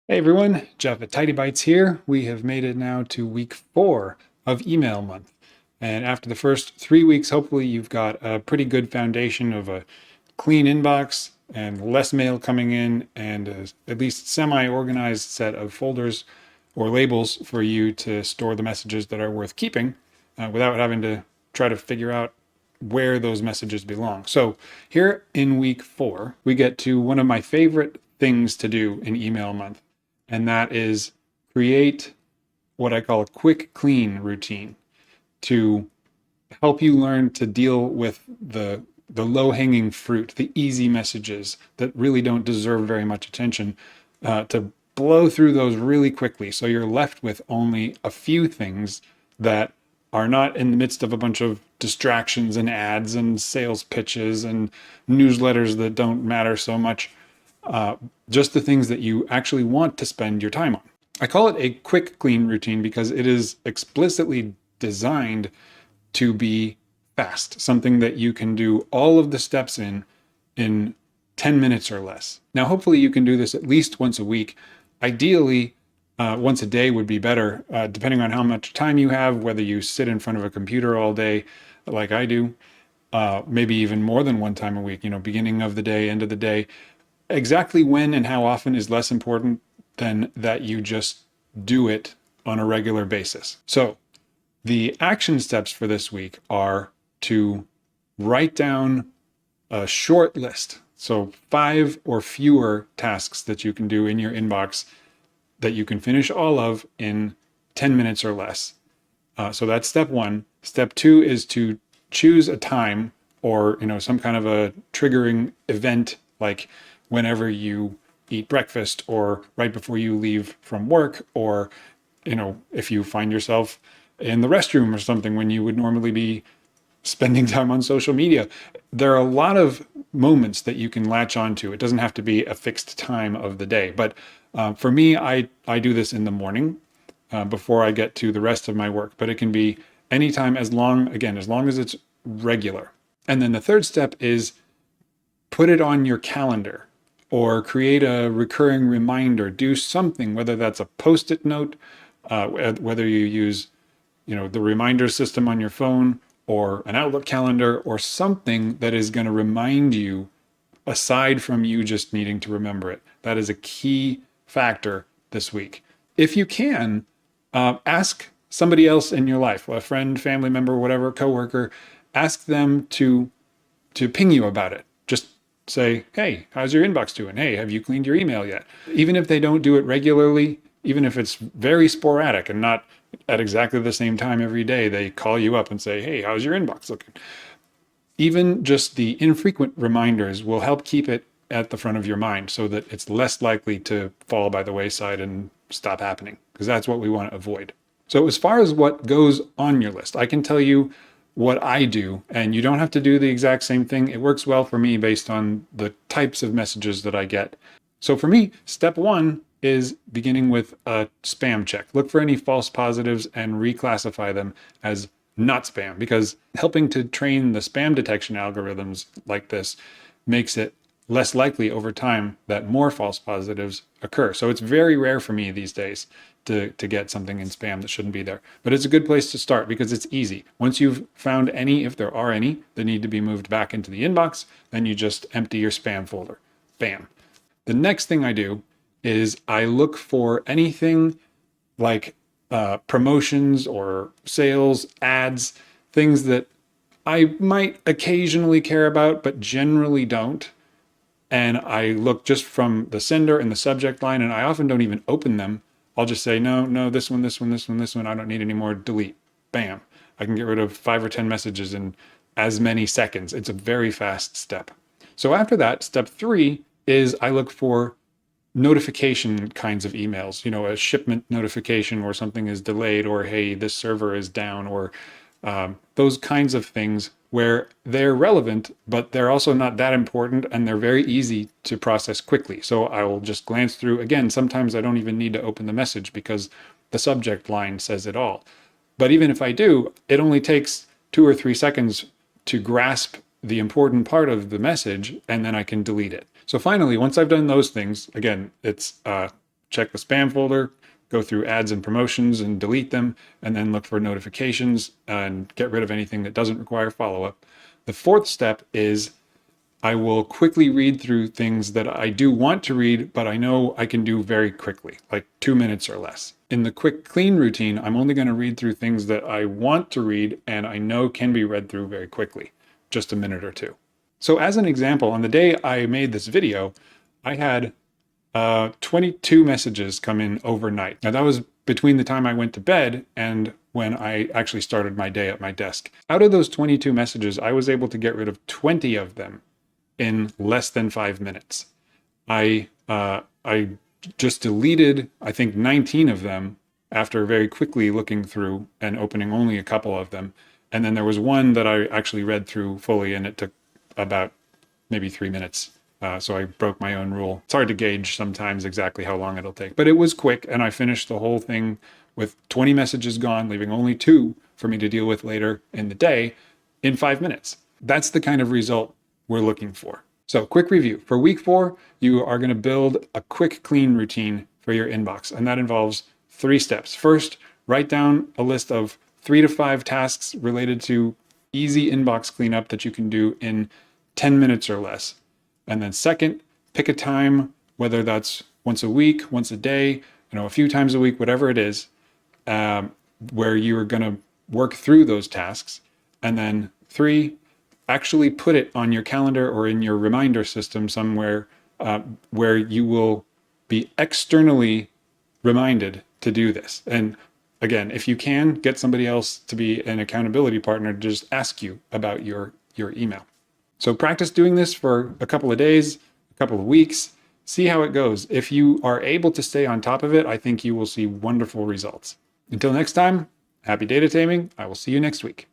Hey everyone, Jeff at Tidy Bytes here. We have made it now to week 4 of email month. And after the first 3 weeks, hopefully you've got a pretty good foundation of a clean inbox and less mail coming in and at least semi-organized set of folders or labels for you to store the messages that are worth keeping without having to try to figure out where those messages belong. So here in week 4, we get to one of my favorite things to do in email month, and that is create what I call a quick clean routine to help you learn to deal with the low hanging fruit, the easy messages that really don't deserve very much attention, to blow through those really quickly. So you're left with only a few things that are not in the midst of a bunch of distractions and ads and sales pitches and newsletters that don't matter so much. Just the things that you actually want to spend your time on. I call it a quick clean routine because it is explicitly designed to be fast, something that you can do all of the steps in 10 minutes or less. Now, hopefully you can do this at least once a week. Ideally, once a day would be better, depending on how much time you have, whether you sit in front of a computer all day like I do, maybe even more than one time a week, beginning of the day, end of the day. Exactly when and how often is less important than that you just do it on a regular basis. So the action steps for this week are to write down a short list. So 5 or fewer tasks that you can do in your inbox that you can finish all of in 10 minutes or less. So that's step 1. Step 2 is to choose a time or some kind of a triggering event, like whenever you eat breakfast or right before you leave from work, or if you find yourself in the restroom or something when you would normally be spending time on social media. There are a lot of moments that you can latch onto. It doesn't have to be a fixed time of the day. But for me, I do this in the morning before I get to the rest of my work. But it can be anytime, as long as it's regular. And then the third step is put it on your calendar or create a recurring reminder. Do something, whether that's a post-it note, whether you use the reminder system on your phone or an Outlook calendar or something that is going to remind you aside from you just needing to remember it. That is a key factor this week. If you can, ask somebody else in your life, a friend, family member, whatever, coworker, ask them to ping you about it. Just say, hey, how's your inbox doing? Hey, have you cleaned your email yet? Even if they don't do it regularly, even if it's very sporadic and not at exactly the same time every day, they call you up and say, hey, how's your inbox looking? Even just the infrequent reminders will help keep it at the front of your mind so that it's less likely to fall by the wayside and stop happening, because that's what we want to avoid. So as far as what goes on your list, I can tell you what I do, and you don't have to do the exact same thing. It works well for me based on the types of messages that I get. So for me, step 1 is beginning with a spam check. Look for any false positives and reclassify them as not spam, because helping to train the spam detection algorithms like this makes it less likely over time that more false positives occur. So it's very rare for me these days to get something in spam that shouldn't be there. But it's a good place to start because it's easy. Once you've found any, if there are any, that need to be moved back into the inbox, then you just empty your spam folder. Bam. The next thing I do is I look for anything like promotions or sales, ads, things that I might occasionally care about, but generally don't. And I look just from the sender and the subject line, and I often don't even open them. I'll just say, no, this one, this one, this one, this one, I don't need any more, delete. Bam. I can get rid of 5 or 10 messages in as many seconds. It's a very fast step. So after that, step 3 is I look for notification kinds of emails, a shipment notification or something is delayed, or hey, this server is down, or those kinds of things where they're relevant, but they're also not that important and they're very easy to process quickly. So I will just glance through. Again, sometimes I don't even need to open the message because the subject line says it all. But even if I do, it only takes 2 or 3 seconds to grasp the important part of the message, and then I can delete it. So finally, once I've done those things, again, it's check the spam folder, go through ads and promotions and delete them, and then look for notifications and get rid of anything that doesn't require follow-up. The fourth step is I will quickly read through things that I do want to read, but I know I can do very quickly, like 2 minutes or less. In the quick clean routine, I'm only going to read through things that I want to read and I know can be read through very quickly, just a minute or two. So as an example, on the day I made this video, I had 22 messages come in overnight. Now that was between the time I went to bed and when I actually started my day at my desk. Out of those 22 messages, I was able to get rid of 20 of them in less than 5 minutes. I just deleted, I think, 19 of them after very quickly looking through and opening only a couple of them. And then there was one that I actually read through fully, and it took about maybe 3 minutes. So I broke my own rule. It's hard to gauge sometimes exactly how long it'll take, but it was quick, and I finished the whole thing with 20 messages gone, leaving only 2 for me to deal with later in the day in 5 minutes. That's the kind of result we're looking for. So quick review. For week 4, you are going to build a quick clean routine for your inbox, and that involves 3 steps. First, write down a list of 3 to 5 tasks related to easy inbox cleanup that you can do in 10 minutes or less. And then second, pick a time, whether that's once a week, once a day, a few times a week, whatever it is, where you are going to work through those tasks. And then 3, actually put it on your calendar or in your reminder system somewhere where you will be externally reminded to do this. And again, if you can, get somebody else to be an accountability partner to just ask you about your email. So practice doing this for a couple of days, a couple of weeks, see how it goes. If you are able to stay on top of it, I think you will see wonderful results. Until next time, happy data taming. I will see you next week.